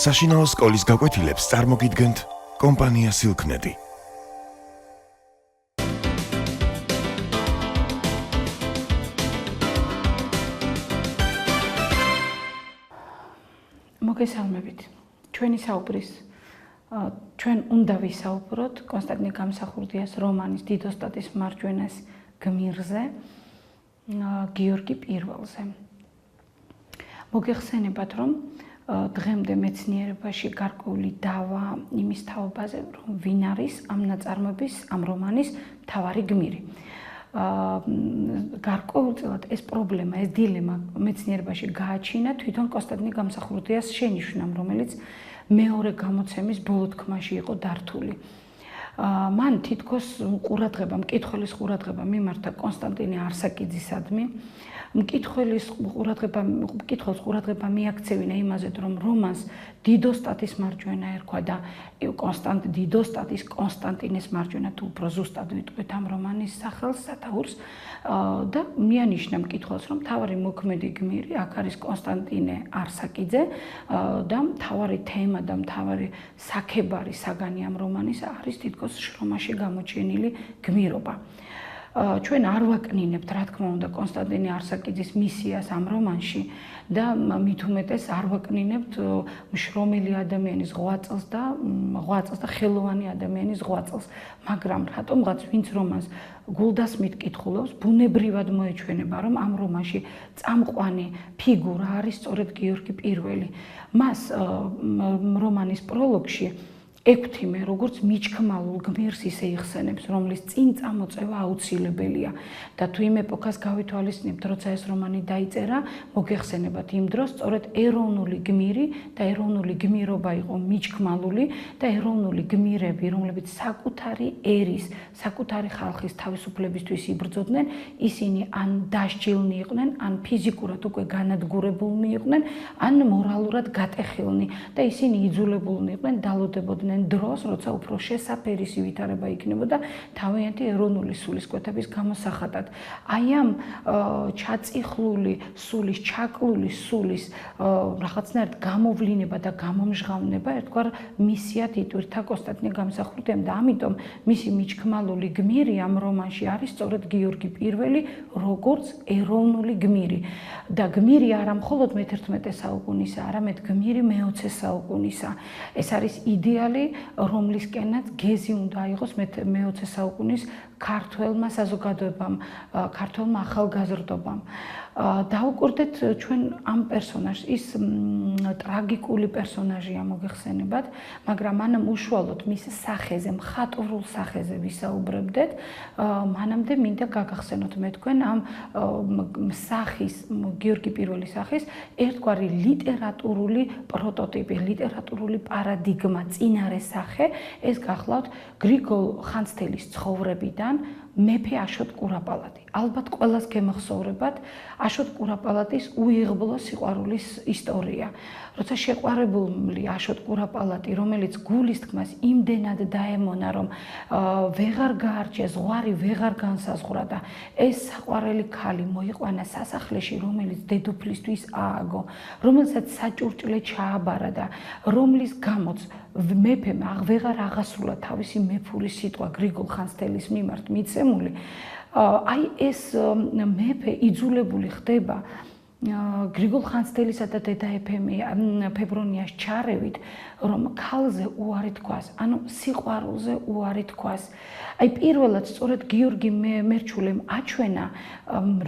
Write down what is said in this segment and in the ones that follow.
საშინაო სკოლის გაკვეთილებს წარმოგიდგენთ კომპანია სილქნეტი. მოგესალმებით. ჩვენი საუბრის ჩვენ უნდა ვისაუბროთ კონსტანტინე გამსახურდიას რომანის დიდოსტატის მარჯვენას გმირზე, გიორგი პირველზე. მოგეხსენებათ, რომ დღემდე მეცნიერებაში გარკვეული დავა იმის თაობაზე, რომ ვინ არის ამ ნაწარმოების, ამ რომანის მთავარი გმირი. გარკვეულწილად ეს პრობლემა, ეს დილემა მეცნიერებაში გააჩინა თვითონ კონსტანტინე გამსახურდიას შენიშვნამ, რომელიც მეორე გამოცემის ბოლო თქმაში იყო დართული. მან თითქოს მკითხველის ყურადღება მიმართა კონსტანტინე არსაკიძისადმი. მკითხველს ყურადღება მიაქცევინა იმაზე, რომ რომანს დიდოსტატის მარჯვენა ერქვა და დიდოსტატის კონსტანტინეს მარჯვენა, თუ უფრო ზუსტად ვიტყვით ამ რომანის სახელს, სათაურს და მიანიშნა მკითხველს, რომ მთავარი მოქმედი გმირი აქ არის კონსტანტინე არსაკიძე და მთავარი თემა და მთავარი საქებარი საგანი ამ რომანის არის თითქოს შრომაში გამოჩენილი გმირობა. ჩვენ არ ვაკნინებთ, რა თქმა უნდა, კონსტანტინე არსაკიძის მისიას ამ რომანში და მით უმეტეს არ ვაკნინებთ მშრომელი ადამიანის ღვაწლს და ხელოვანი ადამიანის ღვაწლს, მაგრამ რატომღაც ვინც რომანს გულდასმით კითხულობს, ბუნებრივად მოეჩვენება, რომ ამ რომანში წამყვანი ფიგურა არის სწორედ გიორგი პირველი. მას რომანის პროლოგში ექვთიმე როგორც მიჩქმალულ გმირს ისე იხსენებს, რომლის წინ წამოწევა აუცილებელია და თუ იმ ეპოქას გავითვალისწინებთ, როცა ეს რომანი დაიწერა, მოგეხსენებათ იმ დროს სწორედ ეროვნული გმირი და ეროვნული გმირობა იყო მიჩქმალული და ეროვნული გმირები, რომლებიც საკუთარი ერის, საკუთარი ხალხის თავისუფლებისთვის იბრძოდნენ, ისინი ან დასჯილნი იყვნენ, ან ფიზიკურად უკვე განადგურებულნი იყვნენ, ან მორალურად გატეხილნი და ისინი იძულებულნი იყვნენ დალოდებოდნენ დროს, როცა უფრო შესაფერისი ვითარება იქნებოდა თავიანთი ეროვნული სულისკვეთების გამოსახატად. აი ამ ჩაწიხლული სულის, ჩაკლული სულის რაღაცნაირად გამოვლინება და გამომჟღავნება ერთგვარ მისიად იტვირთა კონსტანტინე გამსახურდიამ და ამიტომ მისი მიჩქმალული გმირი ამ რომანში არის სწორედ გიორგი პირველი, როგორც ეროვნული გმირი. და გმირი არა მხოლოდ მე-11 საუკუნისა, არამედ გმირი მე-20 საუკუნისა. ეს არის იდეალი, რომლისკენაც გეზი უნდა აიღოს მე-20 საუკუნის ქართველმა საზოგადოებამ, ქართველმა ახალგაზრდობამ. დავუკვირდეთ ჩვენ ამ პერსონაჟს, ის ტრაგიკული პერსონაჟია მოგეხსენებათ, მაგრამ მანამ უშუალოდ მის სახეზე, მხატვრულ სახეზე ვისაუბრებდეთ, მანამდე მინდა გაგახსენოთ მე თქვენ ამ სახის, გიორგი პირველი სახის ერთგვარი ლიტერატურული პროტოტიპი, ლიტერატურული პარადიგმა, წინარე სახე, ეს გახლავთ გრიგოლ ხანძთელის ცხოვრებიდან მეფე აშოტ კურაპალატი. ალბათ ყველას გემახსოვრებათ აშოტ კურაპალატის უიღბლო სიყვარულის ისტორია. როცა შეყვარებული აშოტ კურაპალატი, რომელიც გულის თქმას იმდენად დაემონა, რომ ვეღარ გაარჩია, ზღვარი ვეღარ განსაზღვრა და ეს საყვარელი ქალი მოიყვანა სასახლეში, რომელიც დედოფლისთვის ააგო, რომელსაც საჭურჭლე ჩააბარა და რომლის გამოც მეფემ ვეღარ აღასრულა თავისი მეფური სიტყვა გრიგოლ ხანძთელის მიმართ მიცემული. აი ეს მეფე იძულებული ხდება გრიგოლ ხანძთელისა და დედა ფებრონიას ჩარევით, რომ ქალზე უარი თქვას, ანუ სიყვარულზე უარი თქვას. აი პირველად სწორედ გიორგი მერჩულემ აჩვენა,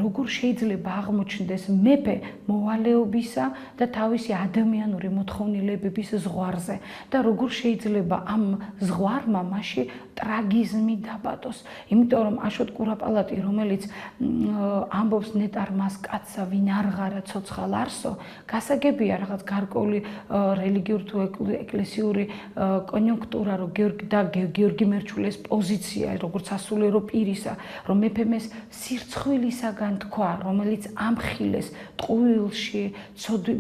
როგორ შეიძლება აღმოჩნდეს მეფე მოვალეობისა და თავისი ადამიანური მოთხოვნილებების ზღვარზე და როგორ შეიძლება ამ ზღვარმა მასში ტრაგიზმი დაბადოს. იმიტომ რომ აშოტ კურაპალატი, რომელიც ამბობს ნეტარ მას კაცსა, ვინ არ ღარა ცოცხალ არსო, გასაგებია რაღაც გარკვეული რელიგიურ თუ ეკლესიური კონიუნქტურა, რომ გიორგი მერჩულეს პოზიცია, როგორც სასულიერო პირისა, რომ მეფემ ეს სირცხვილისაგან თქვა, რომელიც ამხილეს ტყუილში,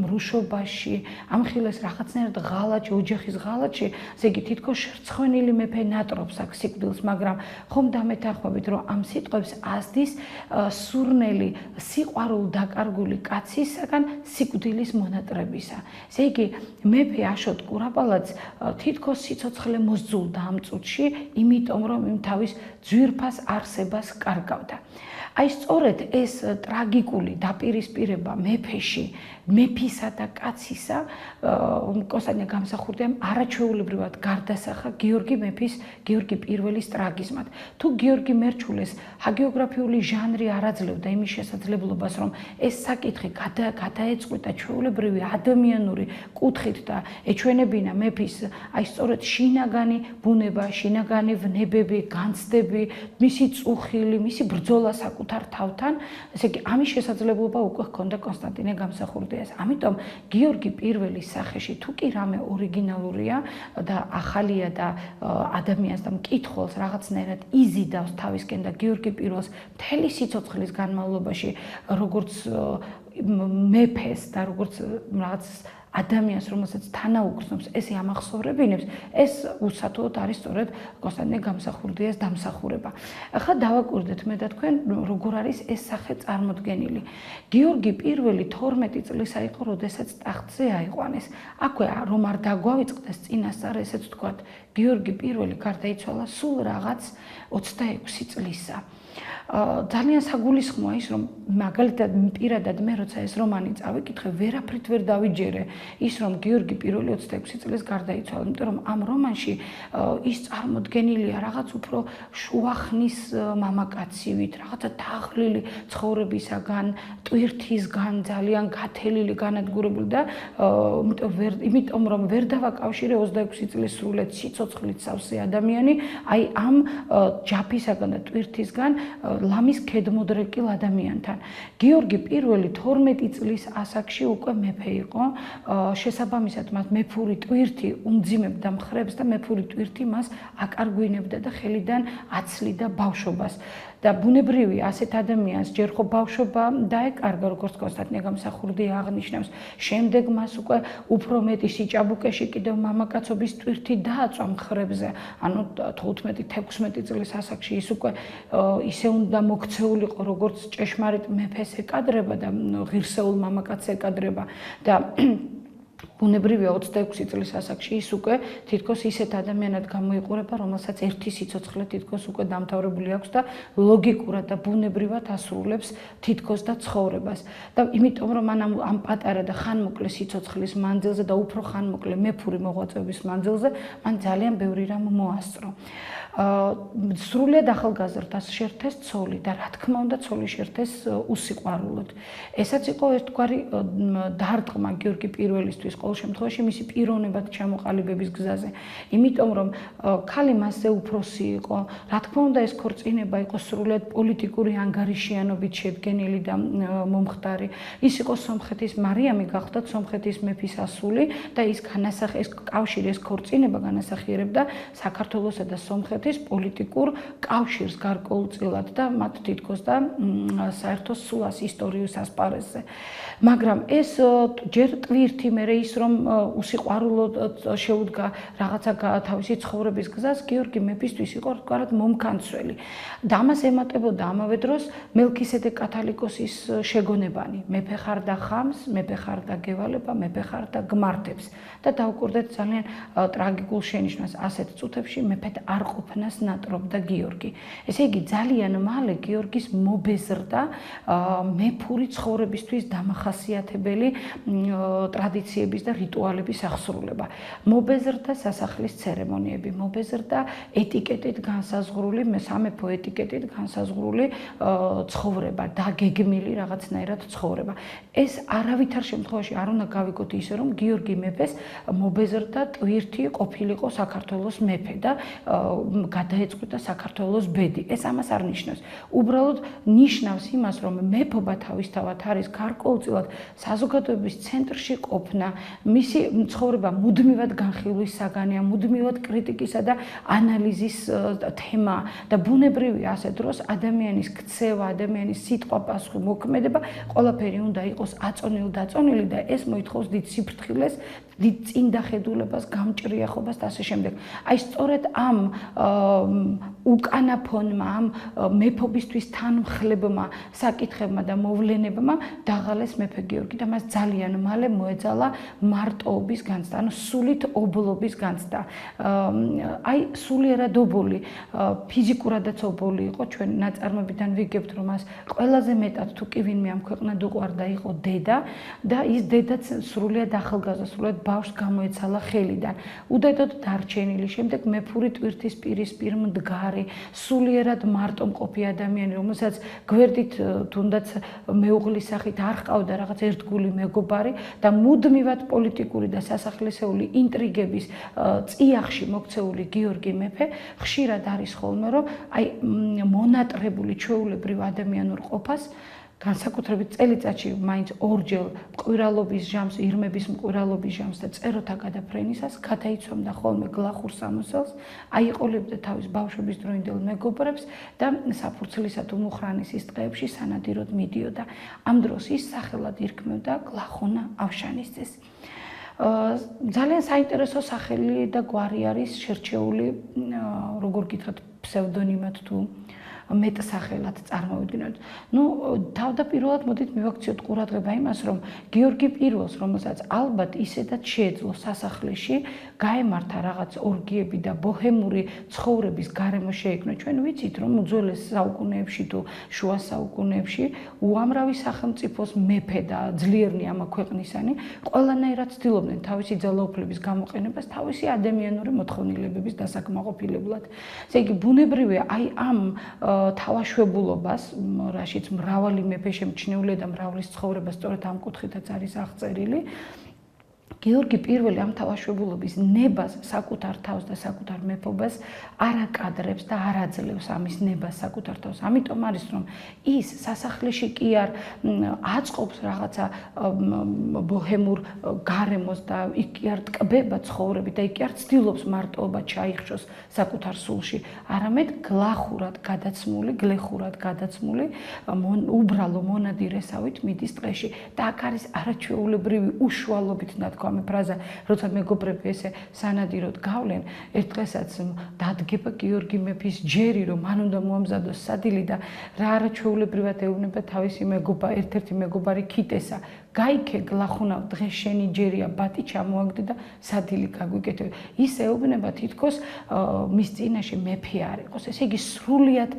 მრუშობაში, ამხილეს რაღაცნაირად ღალატში, ოჯახის ღალატში, ესე იგი თითქოს შერცხვენილი მეფე ნატრობს აქ სიკვდილს, მაგრამ ხომ დამეთანხმებით, რომ ამ სიტყვებს ასდის სურნელი, სიყვარულ დაკარგული კაცისაგან სიკვდილის მონატრებისა. ესე იგი, მეფე აშოტ კურაპალატს თითქოს სიცოცხლე მოსძულდა ამ წუთში, იმიტომ რომ იმ თავის ძვირფას არსებას კარგავდა. აი სწორედ ეს ტრაგიკული დაპირისპირება მეფეში, მეფისა და კაცისა კონსტანტინე გამსახურდიამ არაჩვეულებრივად გარდასახა გიორგი მეფის, გიორგი პირველის ტრაგიზმად. თუ გიორგი მერჩულეს ჰაგიოგრაფიული ჟანრი არ აძლევდა იმის შესაძლებლობას, რომ ეს საკითხი გადაეწყვეტა ჩვეულებრივი ადამიანური კუთხით და ეჩვენებინა მეფის აი სწორედ შინაგანი ბუნება, შინაგანი ვნებები, განცდები, მისი წუხილი, მისი ბრძოლა საკუთარ თავთან, ესე იგი ამის შესაძლებლობა უკვე ჰქონდა კონსტანტინე გამსახურდიას. ამიტომ გიორგი პირველის სახეში თუ კი რამე ორიგინალურია და ახალია და ადამიანს და მკითხველს რაღაცნაირად იზიდავს თავისკენ და გიორგი პირველს მთელი სიცოცხლის განმავლობაში როგორც მეფეს და როგორც რაღაც ადამიანს, რომელსაც თანაუგრძნობს ესე ამახსოვრებინებს, ეს უსათუოდ არის სწორედ კონსტანტინე გამსახურდიას დამსახურება. ახლა დავაკვირდეთ მე და თქვენ, როგორ არის ეს სახე წარმოდგენილი. გიორგი პირველი 12 წლისა იყო, როდესაც ტახტზე აიყვანეს. აქვე რომ არ დაგვავიწყდეს წინასწარ, ესეც ვთქვათ, გიორგი პირველი გარდაიცვალა სულ რაღაც 26 წლისა. ძალიან საგულისხმოა ის, რომ მაგალითად პირადად მე როცა ეს რომანი წავიკითხე, ვერაფრით ვერ დავიჯერე ის, რომ გიორგი პირველი 26 წლის გარდაიცვალა, იმიტომ რომ ამ რომანში ის წარმოდგენილია რაღაც უფრო შუახნის მამაკაცივით, რაღაცა თაღლილი ცხოვრებისაგან, ტვირთისგან, ძალიან გათელილი, განადგურებული და იმიტომ რომ ვერ დავაკავშირე 26 წლის სრულად სიცოცხლით სავსე ადამიანი, აი ამ ჯაფისაგან და ტვირთისგან ლამის ქედმოდრეკილ ადამიანთან. გიორგი პირველი 12 წლის ასაკში უკვე მეფე იყო, შესაბამისად მას მეფური ტვირთი უმძიმებდა მხრებს და მეფური ტვირთი მას აკარგვინებდა და ხელიდან აცლიდა ბავშვობას. და ბუნებრივი ასეთ ადამიანს ჯერ ხო ბავშვობა დაეკარგა, როგორც კონსტანტინე გამსახურდია აღნიშნავს, შემდეგ მას უკვე უფრო მეტი სიჭაბუკეში კიდევ მამაკაცობის ტვირთი დააწვა მხრებზე, ანუ 15-16 წლის ასაკში ის უკვე ისე უნდა მოქცეულიყო, როგორც ჭეშმარიტ მეფეს ეკადრება და ღირსეულ მამაკაცს ეკადრება და ბუნებრივია 26 წლის ასაკში ის უკვე თითქოს ისეთ ადამიანად გამოიყურება, რომელსაც ერთი სიცოცხლე თითქოს უკვე დამთავრებული აქვს და ლოგიკურად და ბუნებრივად ასრულებს თითქოს და ცხოვრებას. და იმიტომ რომ მან ამ პატარა და ხანმოკლე სიცოცხლის მანძილზე და უფრო ხანმოკლე მეფური მოღვაწეობის მანძილზე მან ძალიან ბევრი რამ მოასწრო. სრულიად ახალგაზრდას შერთეს ცოლი და რა თქმა უნდა ცოლი შერთეს უსიყვარულოდ. ესაც იყო ერთგვარი დარტყმა გიორგი პირველისთვის ყოველ შემთხვევაში მისი პიროვნებად ჩამოყალიბების გზაზე. იმიტომ რომ ქალი მასზე უფროსი იყო, რა თქმა უნდა ეს ქორწინება იყო სრულიად პოლიტიკური ანგარიშიანობით შედგენილი და მომხდარი. ის იყო სომხეთის მარიამი გახლდათ სომხეთის მეფის ასული და ეს კავშირი, ეს ქორწინება განასახიერებდა საქართველოსა და სომხეთის პოლიტიკურ კავშირს გარკვეულწილად და მათ თითქოს და საერთო სულას ისტორიულ ასპარეზზე. მაგრამ ეს ჯერ ტვირთი მერე ის რომ უსიყვარულოდ შეუდგა რაღაცა თავისი ცხოვრების გზას, გიორგი მეფისთვის იყო თქვათ მომკანცველი. და ამას ემატებოდა ამავე დროს მელქისედე კათალიკოსის შეგონებანი. მეფე ხარ და ხამს, მეფე ხარ და გევალება, მეფე ხარ და გმართებს. და დავუკვირდეთ ძალიან ტრაგიკულ შენიშვნას ასეთ წუთებში მეფედ არ ყოფნას ნატრობდა გიორგი. ესე იგი ძალიან მალე გიორგის მობეზრდა მეფური ცხოვრებისთვის დამახასიათებელი ტრადიციების და რიტუალების აღსრულება. მობეზრდა სასახლის ცერემონიები, მობეზრდა ეტიკეტით განსაზღვრული, სამეფო ეტიკეტით განსაზღვრული ცხოვრება, დაგეგმილი რაღაცნაირად ცხოვრება. ეს არავითარ შემთხვევაში არ უნდა გავიგოთ ისე, რომ გიორგი მეფეს მობეზრდა ტვირთი ყოფილიყო საქართველოს მეფე და გადაეწყვიტა საქართველოს ბედი. ეს ამას არ ნიშნავს. უბრალოდ ნიშნავს იმას, რომ მეფობა თავისთავად არის გარკვეულწილად საზოგადოების ცენტრში ყოფნა, მისი ცხოვრება მუდმივად განხილვის საგანია, მუდმივად კრიტიკისა და ანალიზის თემა და ბუნებრივია ასე დროს ადამიანის ქცევა, ადამიანის სიტყვა-პასუხი, მოქმედება ყველაფერი უნდა იყოს აწონილ-დაწონილი და ეს მოითხოვს დიდ სიფრთხილეს, დიდ წინდახედულებას, გამჭრიახობას და ასე შემდეგ. აი სწორედ ამ უკანა ფონმა, ამ მეფობისთვის თანმხლებმა საკითხებმა და მოვლენებმა დაღალეს მეფე გიორგი და მას ძალიან მალე მოეძალა მარტოობის განცდა, ანუ სულით ობოლობის განცდა. აი სულიერად ობოლი, ფიზიკურადაც ობოლი იყო, ჩვენ ნაწარმოებიდან ვიგებთ, რომ მას ყველაზე მეტად თუ კი ვინმე ამ ქვეყნად უყვარდა იყო დედა და ის დედაც სრულიად ახალგაზრდა, სრულიად ბავშვს გამოეცალა ხელიდან. უდედოდ დარჩენილი, შემდეგ მეფური ტვირთის პირისპირ მდგარი, სულიერად მარტომყოფი ადამიანი, რომელსაც გვერდით თუნდაც მეუღლის სახით არ ჰყავდა რაღაც ერთგული მეგობარი და მუდმივად პოლიტიკური და სასახლისეული ინტრიგების წიაღში მოქცეული გიორგი მეფე ხშირად არის ხოლმე, რომ აი მონატრებული ჩვეულებრივ ადამიანურ ყოფას განსაკუთრებით წელიწადში მაინც ორჯერ მკვირალობის ჟამს, ირმების მკვირალობის ჟამს და წეროთა გადაფრენისას გადაიცვამდა ხოლმე გლახურ სამოსელს, აიყოლებდა თავის ბავშვობის დროინდელ მეგობრებს და საფურცლისა თუ მუხრანისის ტყეებში სანადიროდ მიდიოდა. ამ დროს ის სახელად ირქმევდა გლახუნა ავშანისძეს. ძალიან საინტერესო სახელი და გვარი არის შერჩეული, როგორ გითხრათ, ფსევდონიმად თუ მეტსახელად წარმოვიდგინოთ. თავდაპირველად მოდით მივაქციოთ ყურადღება იმას, რომ გიორგი პირველს, რომელსაც ალბათ ისედაც შეეძლო სასახლეში გაემართა რაღაც ორგიები და ბოჰემური ცხოვრების გარემო შეიქმნა. ჩვენ ვიცით, რომ უძველეს საუკუნეებში თუ შუა საუკუნეებში უამრავი სახელმწიფოს მეფე და ძლიერნი ამა ქვეყნისანი ყველანაირად ცდილობდნენ თავისი ძალაუფლების გამოყენებას თავისი ადამიანური მოთხოვნილებების დასაკმაყოფილებლად. ესე იგი, ბუნებრივია აი ამ თავაშვებულობას, რაშიც მრავალი მეფე შემჩნეულია და მრავლის ცხოვრება სწორედ ამ კუთხითაც არის აღწერილი. გიორგი პირველი ამ თავაშვებულობის ნებას საკუთარ თავს და საკუთარ მეფობას არ აკადრებს და არ აძლევს ამის ნებას საკუთარ თავს. ამიტომ არის, რომ ის სასახლეში კი არ აწყობს რაღაცა ბოჰემურ გარემოს და იქ კი არ ტკბება ცხოვრებით და იქ კი არ ცდილობს მარტოობა ჩაიხშოს საკუთარ სულში, არამედ გლახურად გადაცმული, გლეხურად გადაცმული უბრალო მონადირესავით მიდის ტყეში და აქ არის არაჩვეულებრივი უშუალობით ნათქვა ამ ფრაზა, როცა მეგობრები ესე სანადიროდ გავლენ, ერთ დღესაც დადგება გიორგი მეფის ჯერი, რომ მან უნდა მოამზადოს სადილი და რა არაჩვეულებრივად ეუბნება თავისი ერთ-ერთი მეგობარი ქიტესა. გაიქე გლახუნავ, დღეს შენი ჯერია, ბატი ჩამოაგდე და სადილი გაგვიკეთე. ის ეუბნება თითქოს მის წინაშე მეფე არ იყოს. ესე იგი, სრულიად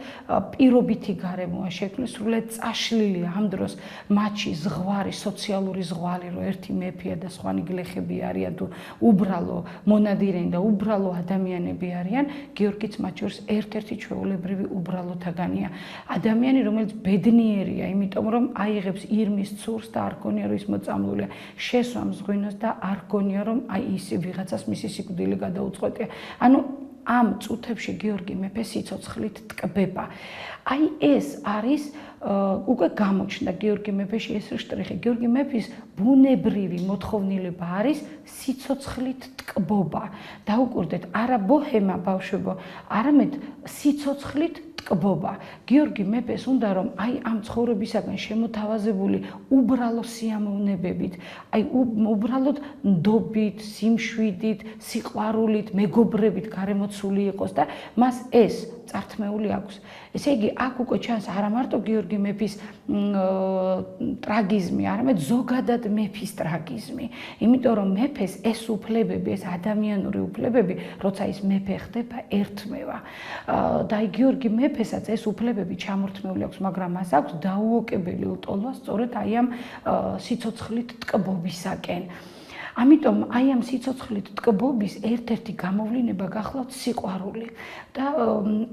პირობითი გარემოა შექმნილი, სრულიად წაშლილია ამ დროს მათში ზღვარი, სოციალური ზღვარი, რომ ერთი მეფეა და სხვანი გლეხები არიან თუ უბრალო მონადირენი და უბრალო ადამიანები არიან, გიორგიც მათ შორის ერთ-ერთი ჩვეულებრივი უბრალოთაგანია. ადამიანი, რომელიც ბედნიერია, იმიტომ რომ აიღებს ირმის ცურს და არ გონია რომ ის მოწამლულია, შესვამს ღვინოს და არ გონია რომ აი ის ვიღაცას მისი სიკვდილი გადაუწყვეტია. ანუ ამ წუთებში გიორგი მეფე სიცოცხლით ტკბება. აი ეს არის უკვე გამოჩნდა გიორგი მეფეში ეს შტრიხი. გიორგი მეფის ბუნებრივი მოთხოვნილება არის სიცოცხლით ტკბობა. დაუკვირდეთ, არა ბოჰემა ბავშვებო, არამედ სიცოცხლით ტკბობა. გიორგი მეფეს უნდა რომ აი ამ ცხოვრებისაგან შემოთავაზებული უბრალო სიამოვნებებით, აი უბრალოდ ნდობით, სიმშვიდით, სიყვარულით, მეგობრებით გარემოცული იყოს და მას ეს წართმეული აქვს. ესე იგი, აქ უკვე ჩანს არა მარტო გიორგი მეფის ტრაგიზმი, არამედ ზოგადად მეფის ტრაგიზმი. იმიტომ რომ მეფეს ეს უფლებები, ეს ადამიანური უფლებები, როცა ის მეფე ხდება, ერთმევა. და აი გიორგი მეფესაც ეს უფლებები ჩამორთმეული აქვს, მაგრამ მას აქვს დაუოკებელი ლტოლვა სწორედ აი ამ სიცოცხლით ტკბობისაკენ. ამიტომ აი ამ სიცოცხლით ტკბობის ერთ-ერთი გამოვლინება გახლავთ სიყვარული და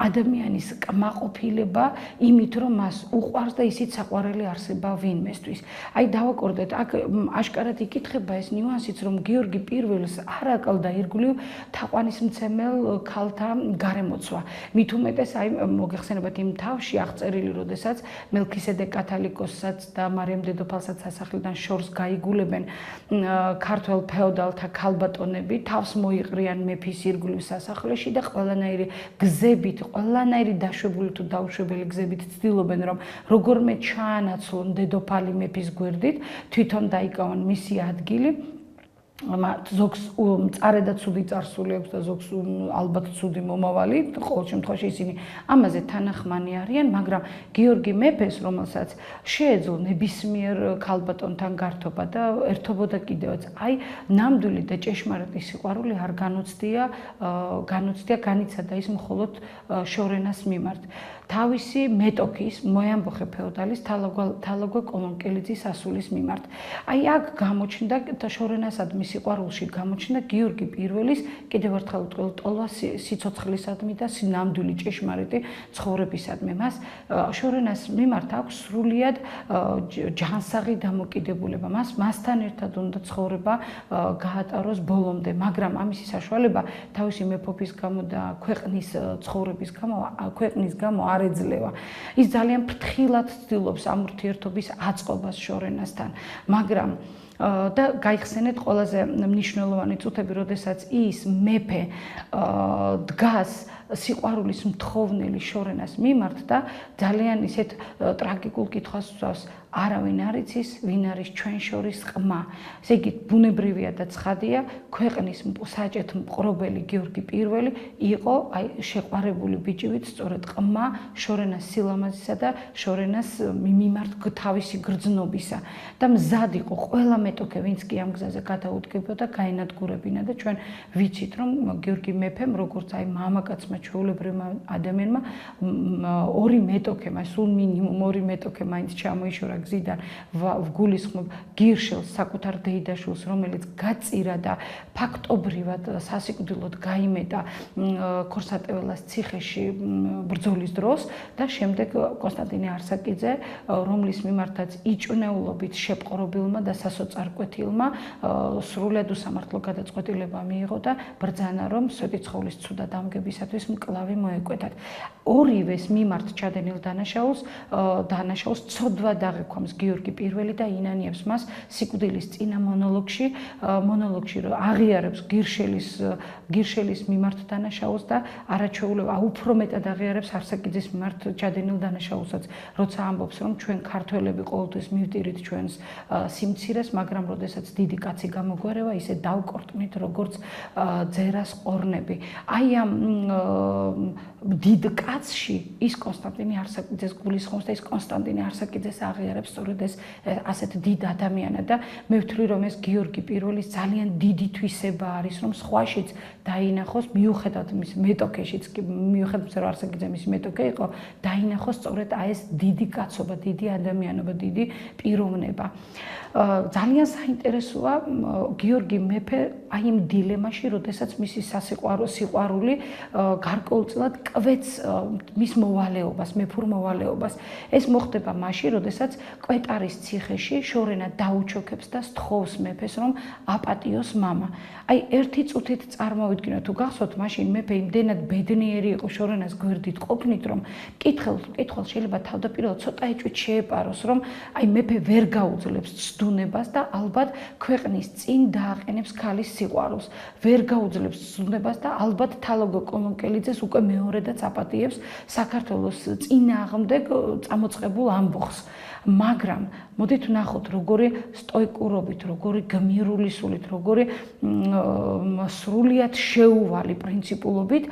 ადამიანის კმაყოფილება იმით, რომ მას უყვარს და ისიც საყვარელი არსება ვინმესთვის. აი დავაკორდეთ, აქ აშკარად იკითხება ეს ნიუანსიც, რომ გიორგი პირველს არ აკალდა ირგვლივ თაყვანისმცემელ ქალთა გარემოცვა. მით უმეტეს აი მოგეხსენებათ იმ თავში აღწერილი, როდესაც მელქისედეკ კათალიკოსსაც და მარიამ დედოფალსაც სასახლიდან შორს გაიგულებენ ქართველ ქართველ ფეოდალთა ქალბატონები თავს მოიყრიან მეფის ირგვლივ სასახლეში და ყველანაირი გზებით, ყველანაირი დაშვებული თუ დაუშვებელი გზებით ცდილობენ, რომ როგორმე ჩაანაცვლონ დედოფალი მეფის გვერდით, თვითონ დაიკავონ მისი ადგილი. ზოგს მწარე და ცუდი წარსული აქვს და ზოგს ალბათ ცუდი მომავალი, ყოველ შემთხვევაში ისინი ამაზე თანახმანი არიან, მაგრამ გიორგი მეფეს, რომელსაც შეეძლო ნებისმიერ ქალბატონთან გართობა და ერთობოდა კიდევაც, აი ნამდვილი და ჭეშმარიტი სიყვარული არ განუცდია, განიცადა ის მხოლოდ შორენას მიმართ. თავისი მეტოქის, მოიამბოხე ფეოდალის თალაგვა კოლონკელიძის ასulis მიმართ. აი აქ გამოჩნდა და შორენასადმი სიყვარულში გამოჩნდა გიორგი პირველის კიდევ ერთხელ ტოლვა სიცოცხლისადმი და ნამდვილი ჭეშმარიტი ცხოვრებისადმი. მას შორენას მიმართ აქვს სრულიად ჯანსაღი დამოკიდებულება. მასთან ერთად უნდა ცხოვრება გაატაროს ბოლომდე, მაგრამ ამისი საშუალება თავისი მეფობის გამო და ქვეყნის ცხოვრების გამო არ ეძლევა. ის ძალიან ფრთხილად ცდილობს ამ ურთიერთობის აწყობას შორენასთან, მაგრამ და გაიხსენეთ ყველაზე მნიშვნელოვანი წუთები, როდესაც ის მეფე დგას სიყვარულის მთხოვნელი შორენას მიმართ და ძალიან ისეთ ტრაგიკულ კითხვას უსვამს, არავინ არ იცის, ვინ არის ჩვენ შორის ყმა. ესე იგი, ბუნებრივია და ცხადია, ქვეყნის საჭეთ მყრობელი გიორგი პირველი იყო აი შეყვარებული ბიჭივით, სწორედ ყმა შორენას სილამაზისა და შორენას მიმართ თავისი გრძნობისა. და მზად იყო ყველა მეტოქე, ვინც კი ამ გზაზე გადაუდგებოდა, გაენადგურებინა და ჩვენ ვიცით, რომ გიორგი მეფემ, როგორც აი მამაკაცმა ჩვეულებრივმა ადამიანმა, ორი მეტოქე, სულ მინიმუმ ორი მეტოქე მაინც ჩამოიშორა გზიდან ვგულისხმობ გირშელს, საკუთარ დეიდაშვილს, რომელიც გაწირა და ფაქტობრივად სასიკვდილოდ გაიმეტა ქორსატეველას ციხეში ბრძოლის დროს და შემდეგ კონსტანტინე არსაკიძე, რომლის მიმართაც იჭვნეულობით შეპყრობილმა და სასოწარკვეთილმა სრულად უსამართლო გადაწყვეტილება მიიღო და ბრძანა, რომ სვეტიცხოვლის ცუდა დამგებისათვის მკლავი მოეკვეთათ. ორივეს მიმართ ჩადენილ დანაშაულს ცოდვა დაღექვამს გიორგი პირველი და ინანიებს მას სიკვდილის წინა მონოლოგში აღიარებს გირშელის მიმართ დანაშაულს და არაჩვეულება უფრო მეტად აღიარებს არსაკიძის მიმართ ჩადენილ დანაშაულსაც, როცა ამბობს, რომ ჩვენ ქართველები ყოველთვის მივტირით ჩვენს სიმცირეს, მაგრამ როდესაც დიდი კაცი გამოგვარევა, ისე დავკორტმით როგორც ძერას ყორნები. აი ამ დიდ კაცში ის კონსტანტინე არსაკიძეს გულისხმობს და ის კონსტანტინე არსაკიძეს აღიარებს სწორედ ეს ასეთ დიდ ადამიანად და მე ვთვლი, რომ ეს გიორგი პირველის ძალიან დიდი თვისება არის, რომ სხვაშიც დაინახოს, მიუხედავად მის მეტოქეშიც, მიუხედავად რომ არსაკიძე მისი მეტოქე იყო, დაინახოს სწორედ აი ეს დიდი კაცობა, დიდი ადამიანობა, დიდი პიროვნება. ძალიან საინტერესოა გიორგი მეფე აი იმ დილემაში, როდესაც მისი სიყვარული გარკვეულწილად კვეთს მის მოვალეობას, მეფურ მოვალეობას. ეს მოხდება მაშინ, როდესაც კვეტარის ციხეში შორენა დაუჩოქებს და სთხოვს მეფეს, რომ აპატიოს მამა. აი ერთი წუთით წარმოვიდგინოთ, თუ გახსოვთ, მაშინ მეფე იმდენად ბედნიერი იყო შორენას გვერდით ყოფნით, რომ კითხვა შეიძლება თავდაპირველად ცოტა ეჭვით შეეპაროს, რომ აი მეფე ვერ გაუძლებს ცდუნებას და ალბათ ქვეყნის წინ დააყენებს ქალის სიყვარულს. ვერ გაუძლებს ცდუნებას და ალბათ თალაგვა კოლონკელიძეს უკვე მეორედაც აპატიებს საქართველოს წინააღმდეგ წამოწყებულ ამბოხს. მაგრამ მოდით ვნახოთ, როგორი სტოიკურობით, როგორი გმირული სულით, როგორი სრულიად შეუვალი პრინციპულობით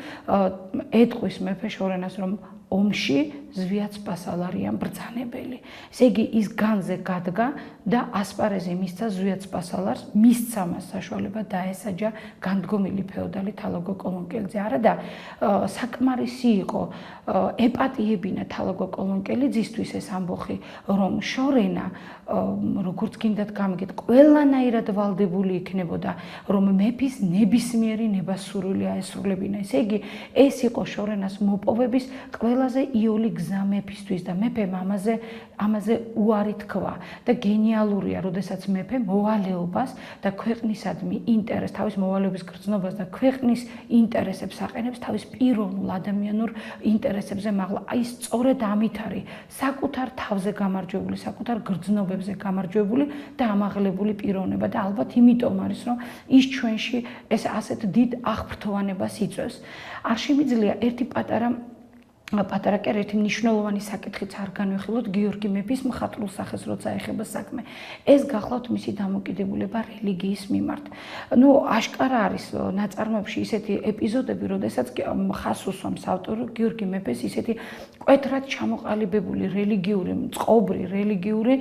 ეტყვის მეფე შორენას, რომ ომში ზვიად სპასალ არიან ბრძანებელი. ესე იგი, ის განზე გადგა და ასპარეზი მისცა ზვიად სპასალარს, მისცა მას საშუალება დაესაჯა განდგომილი ფეოდალი თალაგვა კოლონკელიძე. არა და საკმარისი იყო ეპატიებინა თალაგვა კოლონკელიძისთვის ეს ამბოხი, რომ შორენა როგორც გინდათ გამიგეთ, ყველანაირად ვალდებული იქნებოდა, რომ მეფის ნებისმიერი ნებასურვილი აესრულებინა. ესე იგი, ეს იყო შორენას მოპოვების ყველაზე იოლი გზა მეფისთვის და მეფემ ამაზე უარი თქვა და გენიალურია, როდესაც მეფე მოვალეობას და ქვეყნისადმი ინტერესს, თავის მოვალეობის გრძნობას და ქვეყნის ინტერესებს აყენებს თავის პიროვნულ ადამიანურ ინტერესებზე, მაგრამ აი სწორედ ამით არის საკუთარ თავზე გამარჯვებული, საკუთარ გრძნობებზე გამარჯვებული და ამაღლებული პიროვნება და ალბათ იმიტომ არის, რომ ის ჩვენში ეს ასეთ დიდ აღფრთოვანებას იწვევს. არ შემიძლია ერთი პატარა კი ერთი მნიშვნელოვანი საკითხიც არ განვიხილოთ გიორგი მეფის მხატვრულ სახეს როცა ეხება საქმე. ეს გახლავთ მისი დამოკიდებულება რელიგიის მიმართ. ნუ აშკარა არის ნაწარმოებში ისეთი ეპიზოდები, როდესაც ხას უსვამს ავტორი გიორგი მეფეს ისეთი კვეთრად ჩამოყალიბებული რელიგიური, წყობრი რელიგიური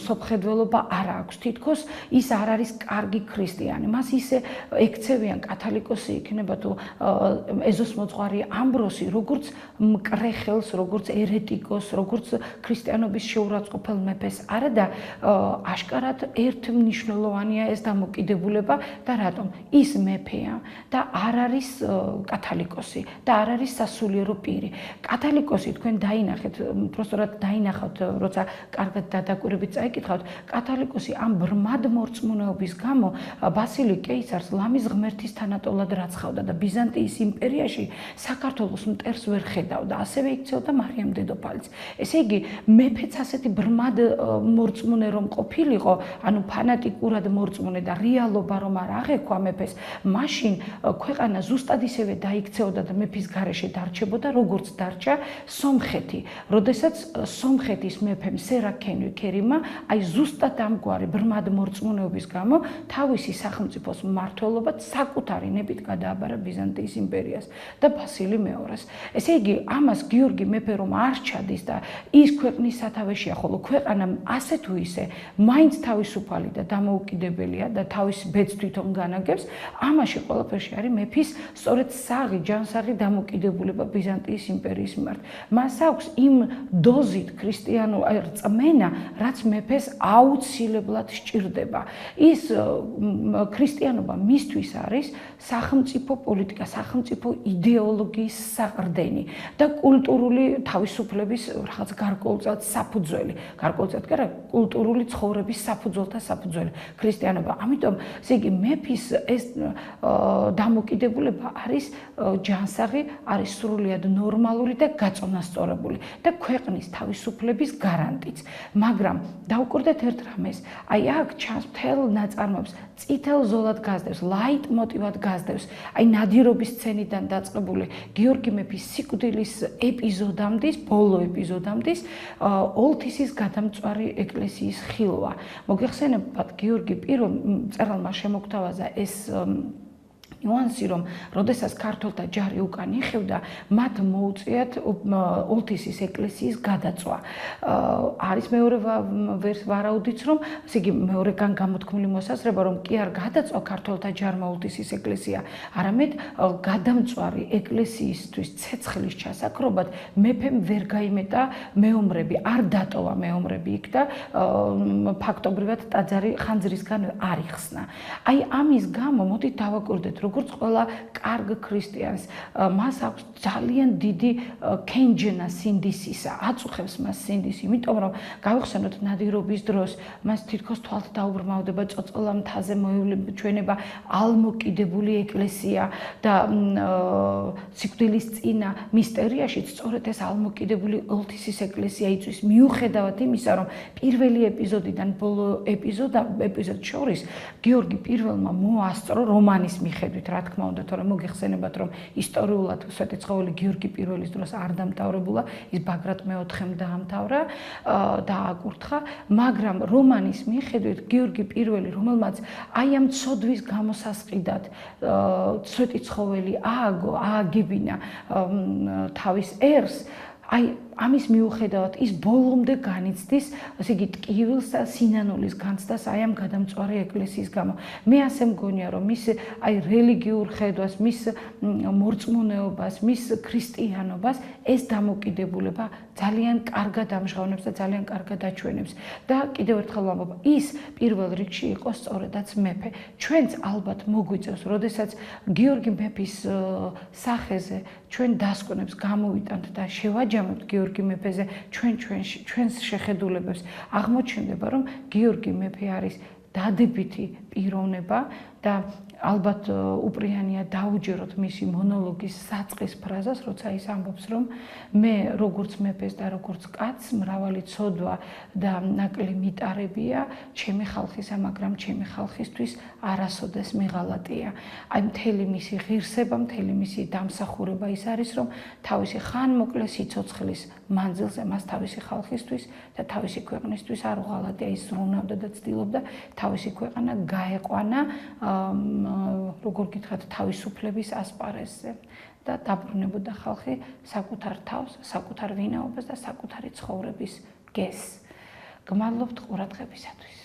სოფხედველობა არ აქვს. თითქოს ის არ არის კარგი ქრისტიანი. მას ისე ექცევიან კათალიკოსი იქნება თუ ეზოსმოძღვარი ამბროსი, როგორც მკრეხელს, როგორც ერეტიკოს, როგორც ქრისტიანობის შეურაცხყოფელ მეფეს. არა და აშკარად ერთ მნიშვნელოვანია ეს დამოკიდებულება და რატომ? ის მეფეა და არ არის კათალიკოსი და არ არის სასულიერო პირი. კათალიკოსი თქვენ დაინახეთ, პროსტორად დაინახავთ, როცა კარგად დადაკვირვებით წაიკითხავთ, კათალიკოსი ამ ბრმად მორწმუნეობის გამო ბასილი კეისარს ლამის ღმერთის თანატოლად რაცხავდა და ბიზანტიის იმპერიაში საქართველოს მტერს ვერ ხედავდა, ასევე იქცეოდა მარიამ დედოფალიც. ესე იგი, მეფეც ასეთი ბრმად მორწმუნე რომ ყოფილიყო, ანუ ფანატიკურად მორწმუნე და რეალობა რომ არ აღექვა მეფეს, მაშინ ქვეყანა ზუსტად ისევე დაიქცეოდა და მეფის გარეშე დარჩებოდა, როგორც დარჩა სომხეთი. როდესაც სომხეთის მეფემ სერაქენი ქერიმა, აი ზუსტად ამგვარი ბრმად მორწმუნეობის გამო თავისი სახელმწიფოს მმართველობა საკუთარი ნებით გადააბარა ბიზანტიის იმპერიას და ბასილი მეორეს. ესე იგი, ამას გიორგი მეფე რომ არ ჩადის და ის ქვეყნის სათავეშია, ხოლო ქვეყანა ასე თუ ისე მაინც თავისუფალი და დამოუკიდებელია და თავის ბედს თვითონ განაგებს, ამაში ყველაფერში არის მეფის სწორედ საღი, ჯანსაღი დამოკიდებულება ბიზანტიის იმპერიის მიმართ. მას აქვს იმ დოზით ქრისტიანულ რწმენა, რაც მეფეს აუცილებლად სჭირდება. ის ქრისტიანობა მისთვის არის სახელმწიფო პოლიტიკა, სახელმწიფო იდეოლოგიის საყრდენი და კულტურული თავისუფლების რაღაც გარკვეულწილად საფუძველი. გარკვეულწილად კი არა, კულტურული ცხოვრების საფუძველთა საფუძველი ქრისტიანობა. ამიტომ, ესე იგი, მეფის ეს დამოკიდებულება არის ჯანსაღი, არის სრულიად ნორმალური და გაწონასწორებული და ქვეყნის თავისუფლების გარანტიც. მაგრამ დავუკვირდეთ ერთ რამეს, აი აქ ჩანს მთელ ნაწარმოებს წითელ ზოლად გაზდევს, ლაიტმოტივად გაზდევს, აი ნადირობის სცენიდან დაწყებული გიორგი მეფის სიკვდილის ეპიზოდამდის, ბოლო ეპიზოდამდის ოლთისის გადამწვარი ეკლესიის ხილვა. მოგეხსენებათ, გიორგი პირველ მწერალმა შემოგთავაზა ეს ნუანსი, რომ როდესაც ქართველთა ჯარი უკან იხევდა, მათ მოუწიათ ოლთისის ეკლესიის გადაწვა. არის მეორე ვარაუდიც, რომ ესე იგი მეორეგან გამოთქმული მოსაზრება, რომ კი არ გადაწვა ქართველთა ჯარმა ოლთისის ეკლესია, არამედ გადამწვარი ეკლესიისთვის ცეცხლის ჩასაქრობად მეფემ ვერ გაიმეტა მეომრები, არ დატოვა მეომრები იქ და ფაქტობრივად ტაძარი ხანძრისგან არ იხსნა. აი ამის გამო მოდით დავაკვირდეთ, როგორც ყველა კარგ ქრისტიანს, მას აქვს ძალიან დიდი კენჯენა სინდისისა, აწუხებს მას სინდისი, იმიტომ რომ გავიხსენოთ ნადირობის დროს, მას თითქოს თვალთ დაუბრმავდება წოწოლა მთაზე მოეჩვენება ალმოკიდებული ეკლესია და სიკვდილის წინა მისტერიაში სწორედ ეს ალმოკიდებული ოლთისის ეკლესია იწვის, მიუხედავად იმისა, რომ პირველი ეპიზოდიდან ბოლო ეპიზოდს შორის გიორგი პირველმა მოასწრო რომანის მიხედვით, რა თქმა უნდა, თორემ მოგეხსენებათ, რომ ისტორიულად სვეტიცხოველი გიორგი პირველის დროს არ დამთავრებულა, ის ბაგრატ მეოთხემ დაამთავრა და აკურთხა, მაგრამ რომანის მიხედვით გიორგი პირველი, რომელმაც აი ამ ცოდვის გამოსასყიდად სვეტიცხოველი ააგებინა თავის ერს, აი ამის მიუხედავად ის ბოლომდე განიცდის, ასე იგი ტკივილს და სინანულის განცდას აი ამ გადამწვარი ეკლესიის გამო. მე ასე მგონია, რომ მის აი რელიგიურ ხედვას, მის მორწმუნეობას, მის ქრისტიანობას ეს დამოკიდებულება ძალიან კარგად ამჟღავნებს და ძალიან კარგად აჩვენებს. და კიდევ ერთხელ ვამბობ, ის პირველ რიგში იყო სწორედაც მეფე. ჩვენც ალბათ მოგვიწევს, როდესაც გიორგი მეფის სახეზე ჩვენ დასკვნებს გამოვიტანთ და შევაჯამებთ გიორგი მეფეზე ჩვენს შეხედულებებს, აღმოჩნდება, რომ გიორგი მეფე არის დადებითი პიროვნება და ალბათ უპრიანია დაუჯეროთ მისი მონოლოგის საწყის ფრაზას, როცა ის ამბობს, რომ მე როგორც მეფეს და როგორც კაცს მრავალი ცოდვა და ნაკლი მიტარებია ჩემი ხალხისა, მაგრამ ჩემი ხალხისთვის არასოდეს მიღალატია. აი მთელი მისი ღირსება, მთელი მისი დამსახურება ის არის, რომ თავისი ხანმოკლე სიცოცხლის მანძილზე მას თავისი ხალხისთვის და თავისი ქვეყნისთვის არ უღალატია, ის ზრუნავდა და ცდილობდა თავისი ქვეყანა გაეყვანა როგორ გითხრათ თავისუფლების ასპარეზზე და დაბრუნებოდა ხალხი საკუთარ თავს, საკუთარ ვინაობას და საკუთარი ცხოვრების გეზს. გმადლობთ ყურადღებისათვის.